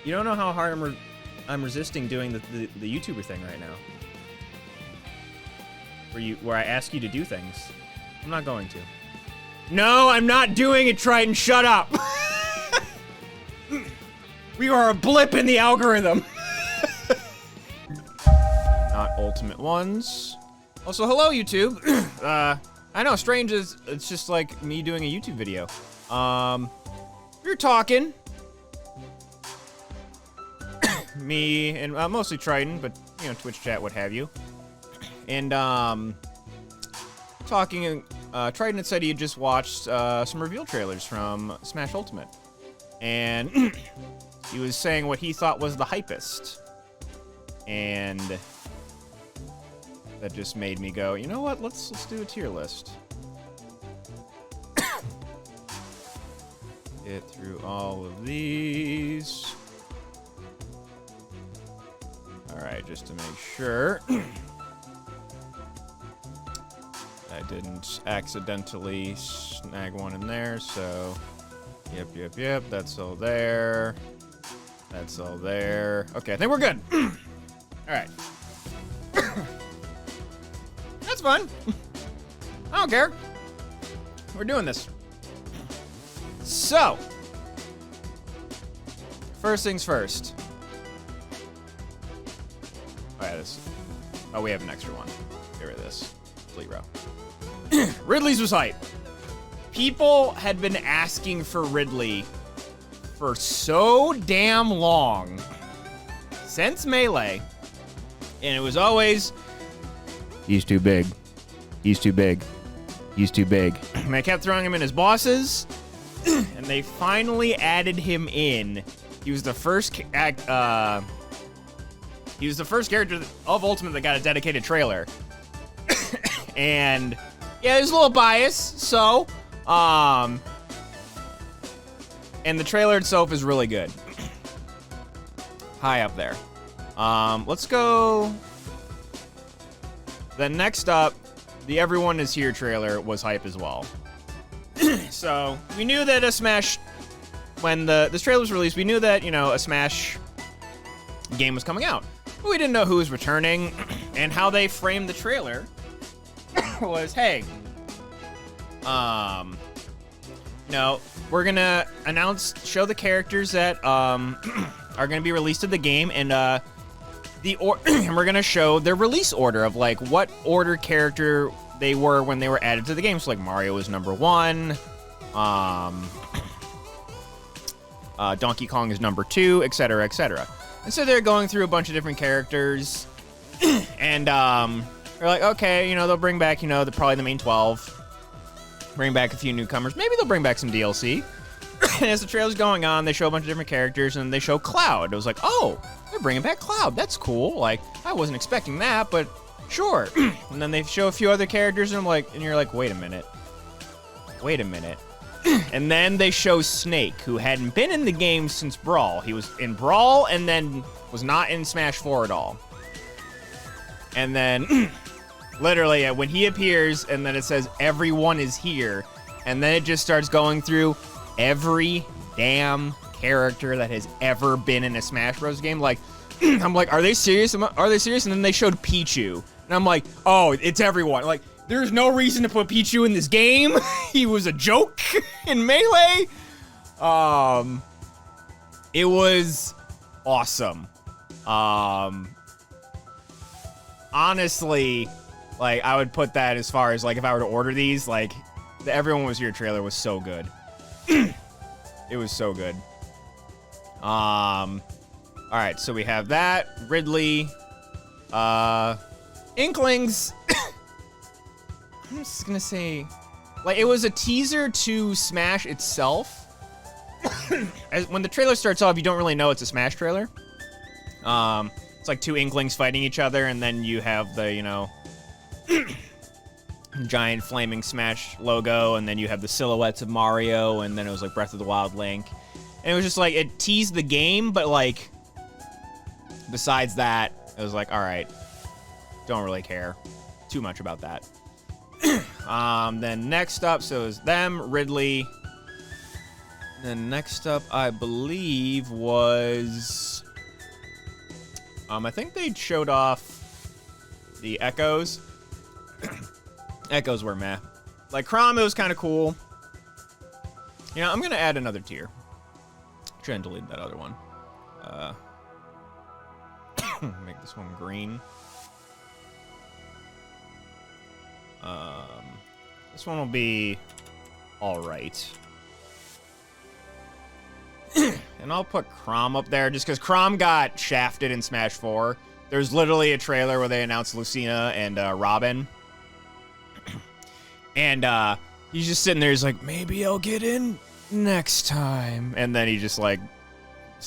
You don't know how hard I'm resisting doing the YouTuber thing right now. Where I ask you to do things. I'm not going to. No, I'm not doing it, Triton. Shut up. We are a blip in the algorithm. Not ultimate ones. Also, hello, YouTube. I know, strange is, it's just like me doing a YouTube video. We're talking. Me and mostly Triton, but, you know, Twitch chat, what have you. And, talking, Triton had said he had just watched, some reveal trailers from Smash Ultimate. And he was saying what he thought was the hypest. And that just made me go, you know what, let's do a tier list. Get through all of these. Alright, just to make sure I didn't accidentally snag one in there, so yep, that's all there. That's all there. Okay, I think we're good. Alright. That's fun. I don't care. We're doing this. So, first things first. Oh, we have an extra one. Get rid of this. Delete row. Ridley's was hype. People had been asking for Ridley for so damn long. Since Melee. And it was always, he's too big. He's too big. He's too big. And they kept throwing him in as bosses. And they finally added him in. He was the first character of Ultimate that got a dedicated trailer. And yeah, there's a little bias, so and the trailer itself is really good. High up there. Let's go. Then next up, the Everyone Is Here trailer was hype as well. So we knew that a Smash, when this trailer was released, we knew that, you know, a Smash game was coming out. But we didn't know who was returning, and how they framed the trailer was, hey, no, we're gonna show the characters that are gonna be released to the game, and and we're gonna show their release order of like what order character they were when they were added to the game. So like Mario was number 1, Donkey Kong is number 2, etc., etc. And so they're going through a bunch of different characters, and they're like, okay, you know, they'll bring back, you know, probably the main 12, bring back a few newcomers, maybe they'll bring back some DLC. And as the trailer's going on, they show a bunch of different characters, and they show Cloud. It was like, oh, they're bringing back Cloud. That's cool. Like, I wasn't expecting that, but sure. And then they show a few other characters, and you're like, wait a minute. And then they show Snake, who hadn't been in the game since Brawl. He was in Brawl, and then was not in Smash 4 at all. And then, literally, when he appears, and then it says, Everyone Is Here, and then it just starts going through every damn character that has ever been in a Smash Bros. Game. Like, I'm like, are they serious? Are they serious? And then they showed Pichu. And I'm like, oh, it's everyone. Like, there's no reason to put Pichu in this game. He was a joke in Melee. It was awesome. Honestly, like, I would put that as far as, like, if I were to order these, like, the Everyone Was Here trailer was so good. It was so good. Alright, so we have that. Ridley. Inklings. I'm just gonna say, like, it was a teaser to Smash itself. When the trailer starts off, you don't really know it's a Smash trailer. It's like two Inklings fighting each other, and then you have the, you know, giant flaming Smash logo, and then you have the silhouettes of Mario, and then it was like Breath of the Wild Link. And it was just like, it teased the game, but like, besides that, it was like, alright, don't really care too much about that. Then next up, so it was them, Ridley. And next up, I believe, was... I think they showed off the Echoes. Echoes were meh. Like, Chrom, it was kind of cool. You know, I'm going to add another tier. Try and delete that other one. Make this one green. This one will be alright. And I'll put Chrom up there just because Chrom got shafted in Smash 4. There's literally a trailer where they announced Lucina and Robin. And he's just sitting there, he's like, maybe I'll get in next time. And then he just like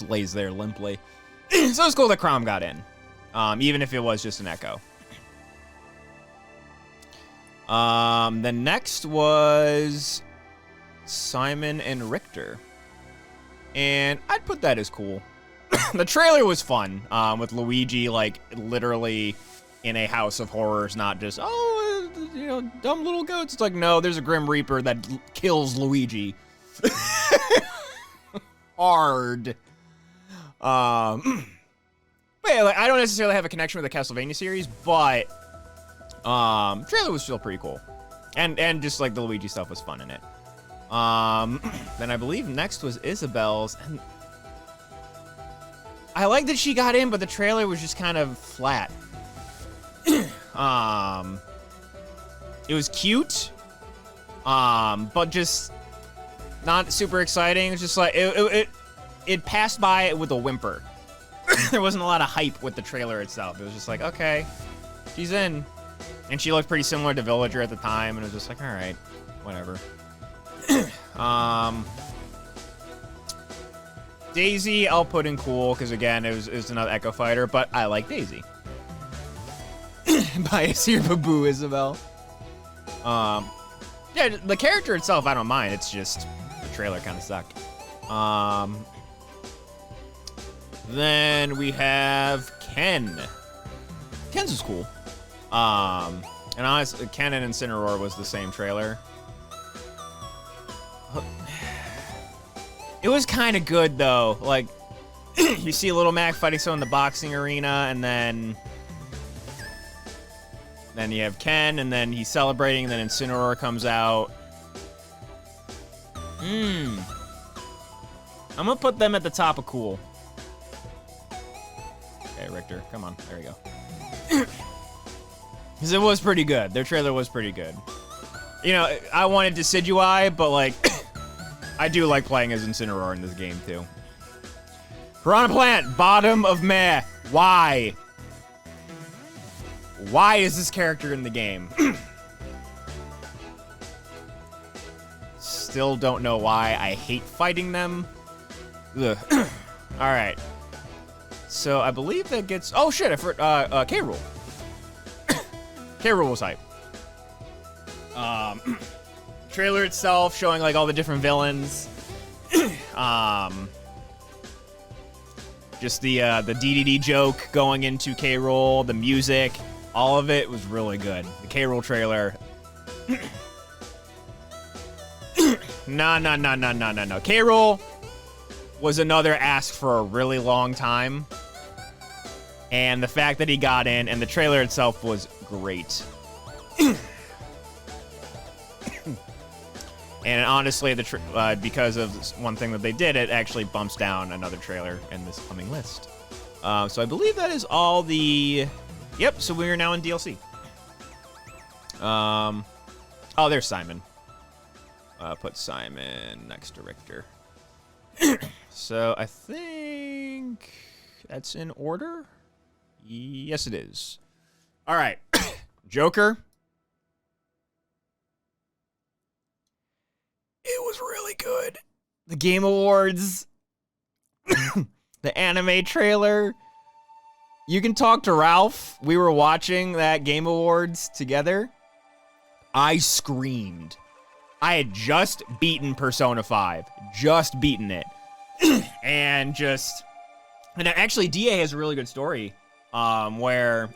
lays there limply. So it's cool that Chrom got in. Even if it was just an Echo. Then next was Simon and Richter. And I'd put that as cool. The trailer was fun, with Luigi, like, literally in a house of horrors, not just, oh, you know, dumb little goats. It's like, no, there's a Grim Reaper that kills Luigi. Hard. But yeah, like, I don't necessarily have a connection with the Castlevania series, but trailer was still pretty cool. And just, like, the Luigi stuff was fun in it. Then I believe next was Isabelle's, and I like that she got in, but the trailer was just kind of flat. It was cute, but just not super exciting. It was just like, it passed by with a whimper. There wasn't a lot of hype with the trailer itself. It was just like, okay, she's in. And she looked pretty similar to Villager at the time, and it was just like, all right, whatever. Daisy, I'll put in cool, because again, it was another Echo Fighter, but I like Daisy. Bias here, boo, Isabelle. Yeah, the character itself, I don't mind. It's just, the trailer kind of sucked. Then we have Ken. Ken's is cool. And honestly, Ken and Incineroar was the same trailer. It was kind of good, though. Like, you see Little Mac fighting someone in the boxing arena, and then you have Ken, and then he's celebrating, and then Incineroar comes out. I'm gonna put them at the top of cool. Okay, Richter, come on. There we go. Because it was pretty good. Their trailer was pretty good. You know, I wanted Decidueye, but, like, I do like playing as Incineroar in this game, too. Piranha Plant, bottom of meh. Why? Why is this character in the game? Still don't know why. I hate fighting them. Ugh. Alright. So, I believe that gets... Oh, shit, I forgot. K-Rool. K-Rool was hype. Trailer itself showing like all the different villains. Just the DDD joke going into K-Rool, the music, all of it was really good. The K-Rool trailer. No. K-Rool was another ask for a really long time. And the fact that he got in and the trailer itself was great. And honestly, because of one thing that they did, it actually bumps down another trailer in this coming list. So I believe that is all the... Yep, so we are now in DLC. Oh, there's Simon. Put Simon next to Richter. So I think that's in order. Yes, it is. All right. Joker. It was really good. The Game Awards. The anime trailer. You can talk to Ralph. We were watching that Game Awards together. I screamed. I had just beaten Persona 5. Just beaten it. And actually, DA has a really good story. Where,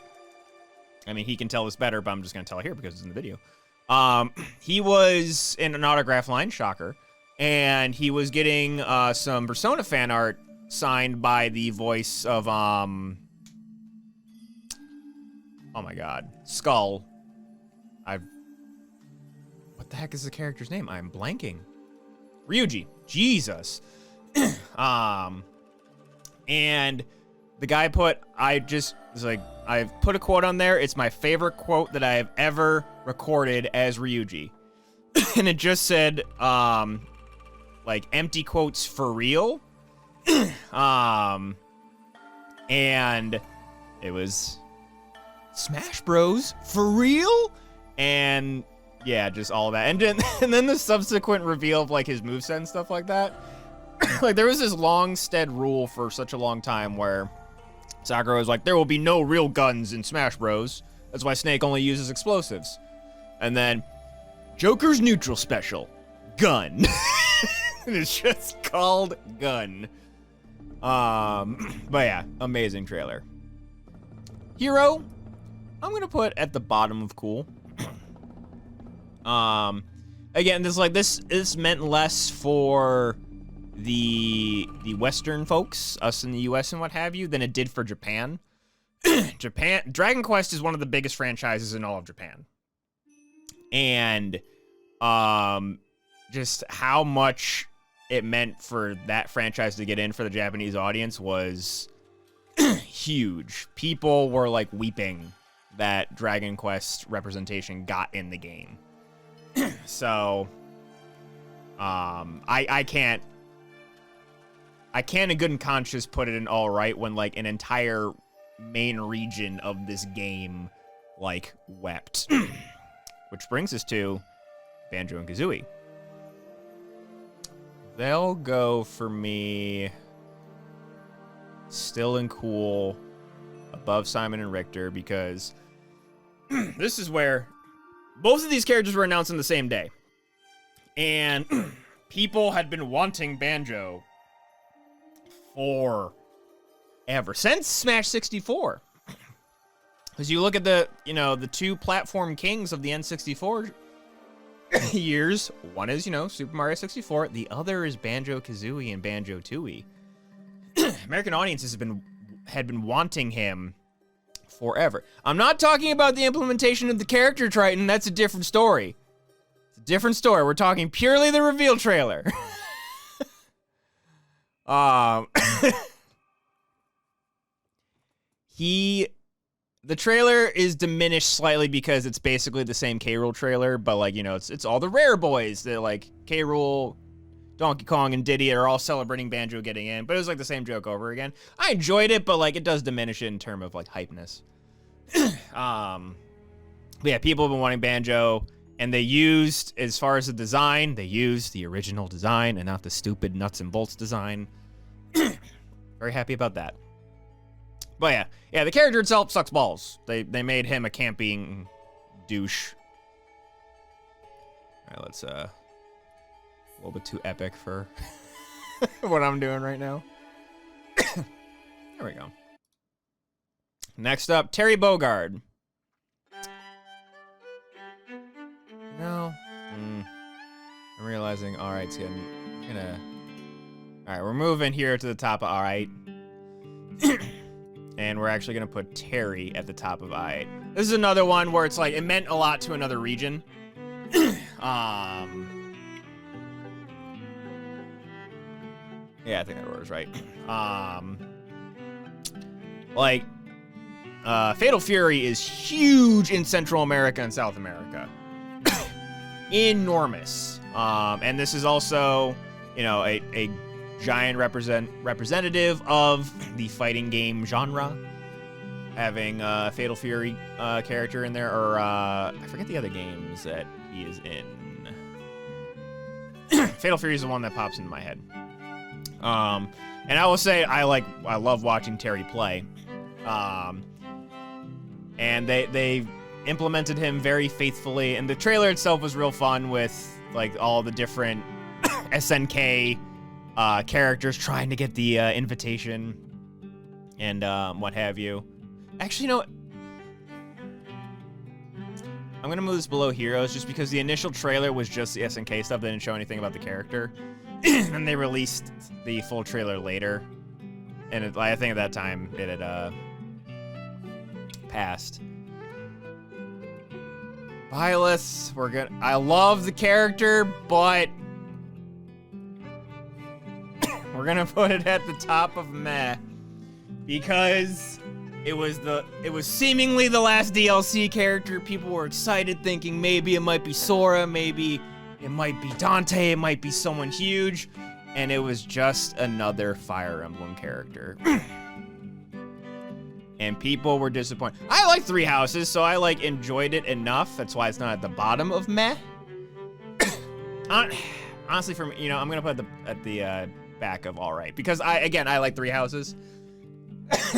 I mean, he can tell this better, but I'm just going to tell it here because it's in the video. He was in an autograph line, shocker. and he was getting some Persona fan art signed by the voice of oh my god, Skull. What the heck is the character's name? I'm blanking. Ryuji. Jesus. And the guy put, I've put a quote on there. It's my favorite quote that I have ever recorded as Ryuji. And it just said, like, empty quotes for real. And it was Smash Bros. For real? And yeah, just all that. And then the subsequent reveal of, like, his moveset and stuff like that. Like, there was this long-stead rule for such a long time where Sakura was like, there will be no real guns in Smash Bros. That's why Snake only uses explosives. And then, Joker's neutral special, gun. And it's just called gun. But yeah, amazing trailer. Hero, I'm gonna put at the bottom of cool. Again, this meant less for the Western folks, us in the US and what have you, than it did for Japan. Dragon Quest is one of the biggest franchises in all of Japan. And just how much it meant for that franchise to get in for the Japanese audience was huge. People were like weeping that Dragon Quest representation got in the game. So I can't in good conscience put it in all right when like an entire main region of this game like wept. Which brings us to Banjo and Kazooie. They'll go for me still in cool above Simon and Richter because this is where both of these characters were announced on the same day. And people had been wanting Banjo for ever since Smash 64. Because you look at the two platform kings of the N64 years. One is, Super Mario 64. The other is Banjo-Kazooie and Banjo-Tooie. American audiences had been wanting him forever. I'm not talking about the implementation of the character Triton. That's a different story. It's a different story. We're talking purely the reveal trailer. The trailer is diminished slightly because it's basically the same K-Rool trailer, but like, it's all the rare boys that like K-Rool, Donkey Kong, and Diddy are all celebrating Banjo getting in, but it was like the same joke over again. I enjoyed it, but like it does diminish it in terms of like hypeness. But yeah, people have been wanting Banjo, and they used, as far as the design, they used the original design and not the stupid nuts and bolts design. Very happy about that. But yeah, the character itself sucks balls. They made him a camping douche. All right, let's a little bit too epic for what I'm doing right now. There we go. Next up, Terry Bogard. No, I'm realizing. All right, so I'm gonna. All right, we're moving here to the top of all right. And we're actually going to put Terry at the top of I. This is another one where it's like, it meant a lot to another region. Yeah, I think that word was right. Fatal Fury is huge in Central America and South America. Enormous. And this is also, a giant representative of the fighting game genre, having a Fatal Fury character in there, or I forget the other games that he is in. Fatal Fury is the one that pops into my head. And I will say I love watching Terry play. And they implemented him very faithfully, and the trailer itself was real fun with like all the different SNK characters trying to get the invitation and what have you. Actually, I'm gonna move this below heroes just because the initial trailer was just the SNK stuff. They didn't show anything about the character. And they released the full trailer later. And I think at that time it had passed. Byleth, I love the character, but we're gonna put it at the top of meh. Because it was seemingly the last DLC character. People were excited, thinking maybe it might be Sora, maybe it might be Dante, it might be someone huge, and it was just another Fire Emblem character. And people were disappointed. I like Three Houses, so I enjoyed it enough. That's why it's not at the bottom of meh. Honestly, for me, I'm gonna put it at the back of all right, because I like Three Houses.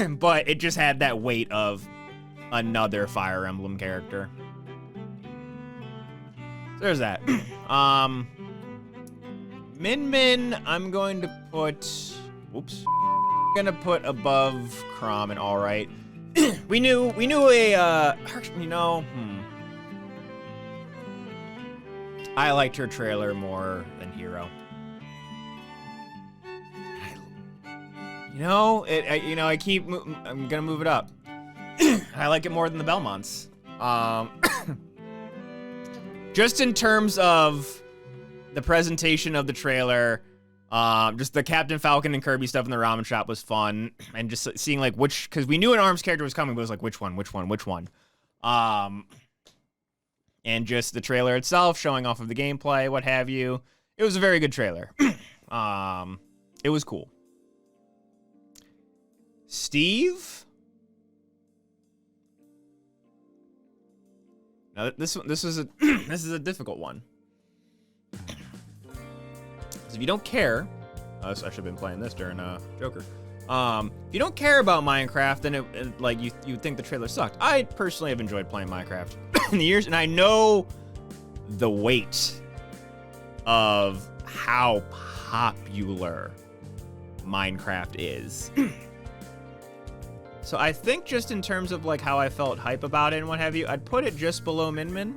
But it just had that weight of another Fire Emblem character. So there's that. Min Min, I'm going to put... Oops. I'm gonna put above Chrom and all right. we knew I liked her trailer more than Hero. I'm gonna move it up. I like it more than the Belmonts. Just in terms of the presentation of the trailer, just the Captain Falcon and Kirby stuff in the ramen shop was fun, and just seeing because we knew an ARMS character was coming, but it was which one? And just the trailer itself, showing off of the gameplay, what have you. It was a very good trailer. It was cool. Steve? Now this is a difficult one. If you don't care, I should have been playing this during Joker. If you don't care about Minecraft, then you think the trailer sucked. I personally have enjoyed playing Minecraft in the years, and I know the weight of how popular Minecraft is. So I think just in terms of how I felt hype about it and what have you, I'd put it just below Min Min.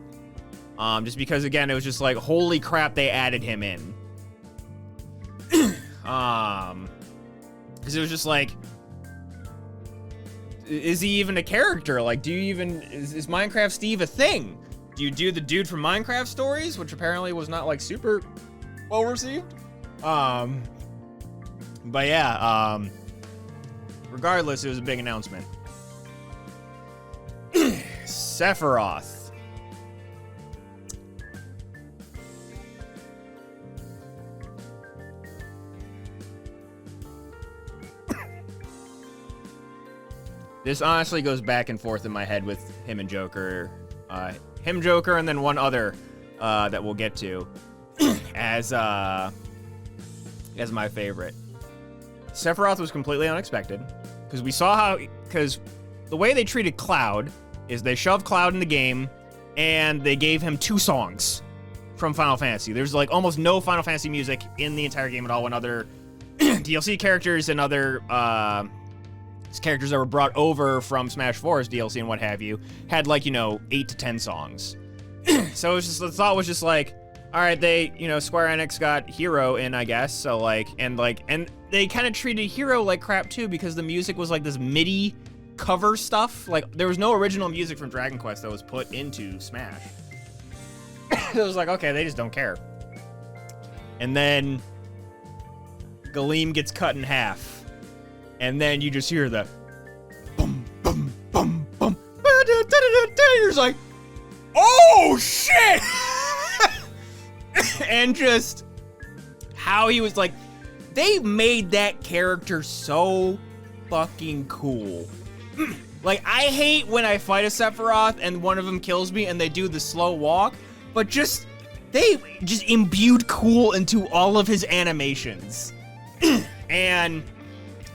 Just because again, it was just holy crap, they added him in. Because it was just is he even a character? Is Minecraft Steve a thing? Do you do the dude from Minecraft stories, which apparently was not super well received? But yeah, regardless, it was a big announcement. Sephiroth. This honestly goes back and forth in my head with him and Joker. Him, Joker, and then one other that we'll get to as my favorite. Sephiroth was completely unexpected because we saw because the way they treated Cloud is they shoved Cloud in the game and they gave him 2 songs from Final Fantasy. There's almost no Final Fantasy music in the entire game at all, when other DLC characters and other characters that were brought over from Smash 4's DLC and what have you had 8 to 10 songs. So it was just, the thought was just all right, they, Square Enix got Hero in, I guess. So and they kind of treated Hero like crap too, because the music was this MIDI cover stuff. There was no original music from Dragon Quest that was put into Smash. It was okay, they just don't care. And then Galeem gets cut in half. And then you just hear the boom, boom, boom, boom. You're just oh shit! And just how he was they made that character so fucking cool. I hate when I fight a Sephiroth and one of them kills me and they do the slow walk, but they just imbued cool into all of his animations. And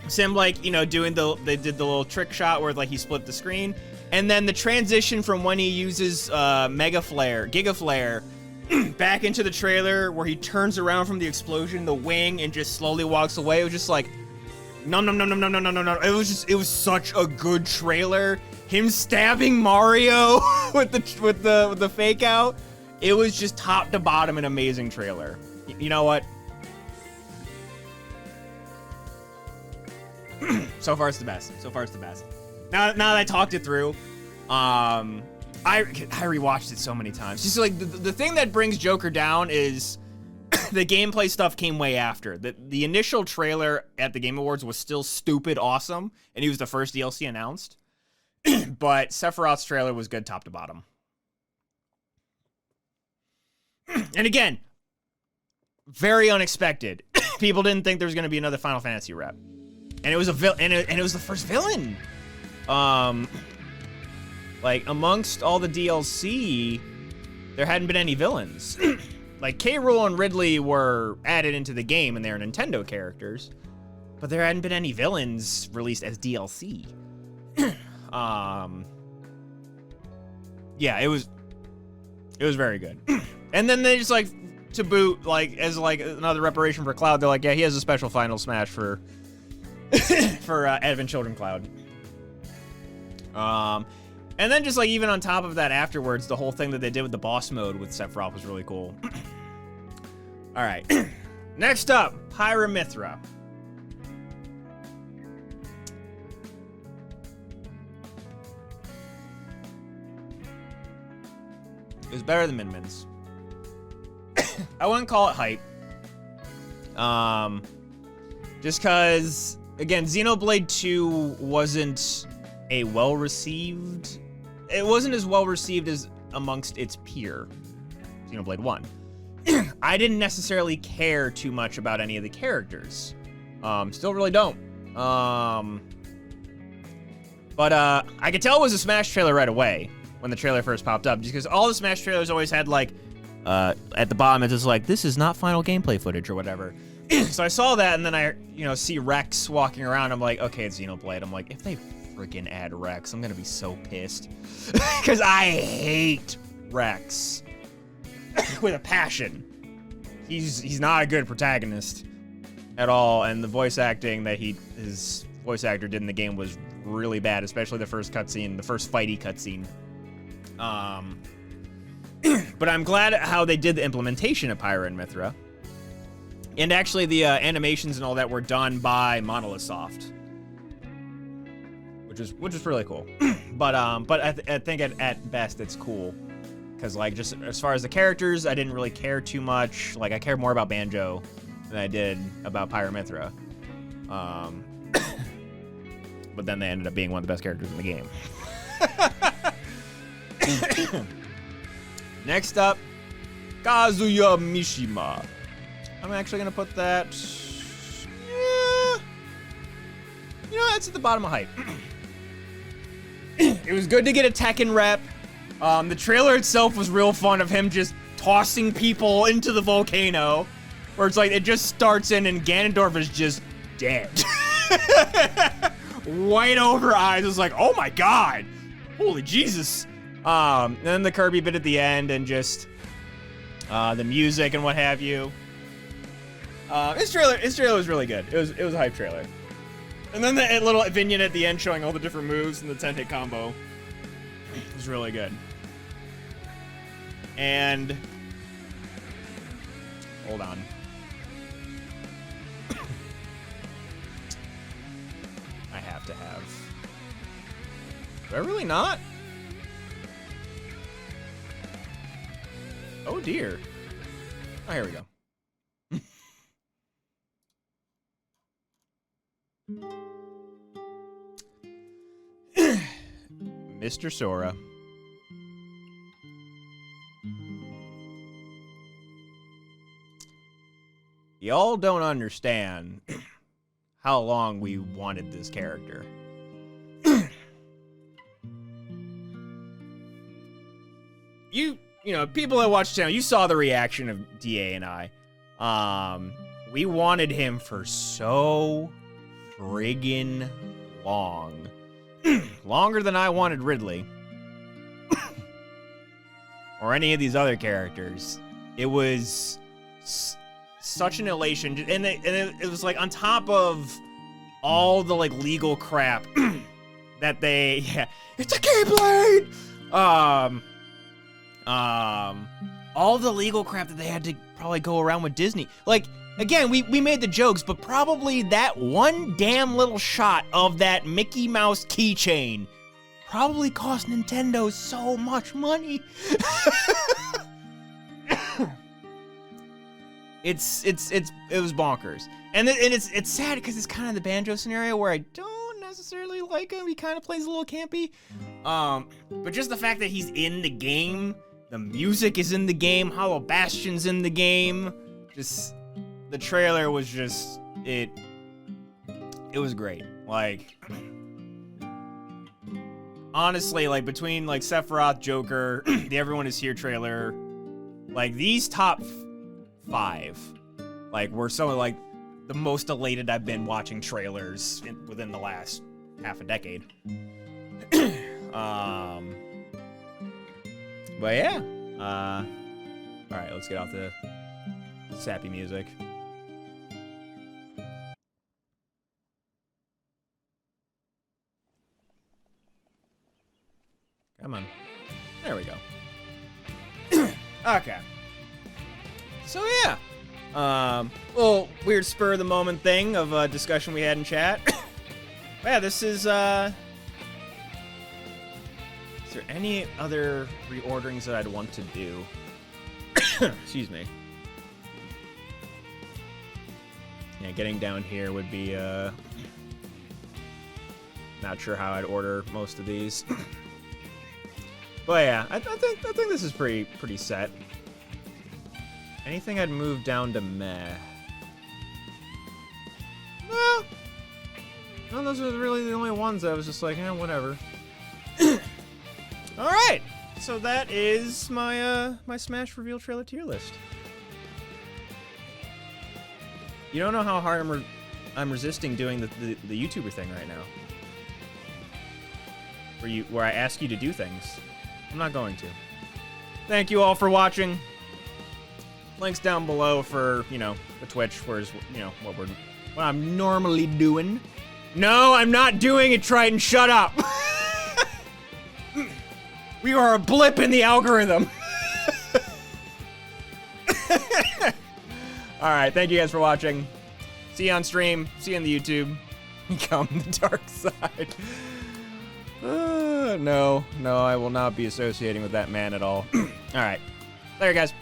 Sim doing they did the little trick shot where he split the screen, and then the transition from when he uses Giga Flare back into the trailer where he turns around from the explosion, the wing, and just slowly walks away. It was just No. It was such a good trailer. Him stabbing Mario with the fake out. It was just top to bottom an amazing trailer. You know what? So far it's the best. Now that I talked it through, I rewatched it so many times. Just like the thing that brings Joker down is the gameplay stuff came way after. The initial trailer at the Game Awards was still stupid awesome, and he was the first DLC announced. But Sephiroth's trailer was good top to bottom. And again, very unexpected. People didn't think there was going to be another Final Fantasy rep. And it was and it was the first villain. Like amongst all the DLC, there hadn't been any villains. Like K-Rool and Ridley were added into the game and they're Nintendo characters, but there hadn't been any villains released as DLC. Yeah, it was very good. And then they just like to boot, like as like another reparation for Cloud, they're like, yeah, he has a special Final Smash for Advent Children Cloud. And then just like even on top of that afterwards, the whole thing that they did with the boss mode with Sephiroth was really cool. All right, next up, Pyromithra. It was better than Min-Min's. I wouldn't call it hype. Just cause, again, Xenoblade 2 wasn't a well-received... It wasn't as well-received as amongst its peer, Xenoblade 1. I didn't necessarily care too much about any of the characters. Still really don't. But I could tell it was a Smash trailer right away when the trailer first popped up, just because all the Smash trailers always had like, at the bottom it's just like, this is not final gameplay footage or whatever. So I saw that, and then I, see Rex walking around. I'm like, okay, it's Xenoblade. I'm like, if they freaking add Rex, I'm gonna be so pissed. Because I hate Rex. With a passion. He's not a good protagonist at all, and the voice acting that his voice actor did in the game was really bad, especially the first cutscene, the first fighty cutscene. But I'm glad how they did the implementation of Pyromithra. And actually the animations and all that were done by Monolith Soft. Which is really cool. But I think at best it's cool. Because like just as far as the characters, I didn't really care too much. Like I cared more about Banjo than I did about Pyromithra. But then they ended up being one of the best characters in the game. Next up, Kazuya Mishima. I'm actually gonna put that. Yeah, that's at the bottom of hype. It was good to get a Tekken rep. The trailer itself was real fun of him just tossing people into the volcano, where it's like it just starts in and Ganondorf is just dead. White over eyes. It was like, oh my god, holy Jesus. And then the Kirby bit at the end and just the music and what have you. His trailer was really good. It was a hype trailer. And then the little vignette at the end showing all the different moves and the 10-hit combo. It was really good. And hold on. I have to have. Do I really not? Oh dear. Oh, here we go. Mr. Sora. Y'all don't understand how long we wanted this character. You know, people that watch the channel, you saw the reaction of DA and I. We wanted him for so friggin' long. Longer than I wanted Ridley. Or any of these other characters. It was such an elation. And it was like on top of all the, like, legal crap that they, yeah, it's a Keyblade! All the legal crap that they had to probably go around with Disney. Like, again, we made the jokes, but probably that one damn little shot of that Mickey Mouse keychain probably cost Nintendo so much money. It was bonkers. And it's sad because it's kind of the Banjo scenario where I don't necessarily like him. He kind of plays a little campy. But just the fact that he's in the game, the music is in the game, Hollow Bastion's in the game. Just the trailer was just it was great. Like, honestly, like, between, like, Sephiroth, Joker, the Everyone Is Here trailer, like, these top 5, like, were some of, like, the most elated I've been watching trailers within the last half a decade. But yeah, all right, let's get off the sappy music. Come on. There we go. Okay. So yeah. Little weird spur of the moment thing of a discussion we had in chat. Yeah, this is there any other reorderings that I'd want to do? Excuse me. Yeah, getting down here would be not sure how I'd order most of these. But yeah, I think this is pretty set. Anything I'd move down to meh? Well, no, those are really the only ones that I was just like, eh, whatever. All right, so that is my my Smash reveal trailer tier list. You don't know how hard I'm resisting doing the YouTuber thing right now, where I ask you to do things. I'm not going to. Thank you all for watching. Links down below for, you know, the Twitch, where's, you know, what I'm normally doing. No, I'm not doing it, Triton. Shut up. We are a blip in the algorithm. All right, thank you guys for watching. See you on stream. See you on the YouTube. Come the dark side. No, I will not be associating with that man at all. All right. Later, guys.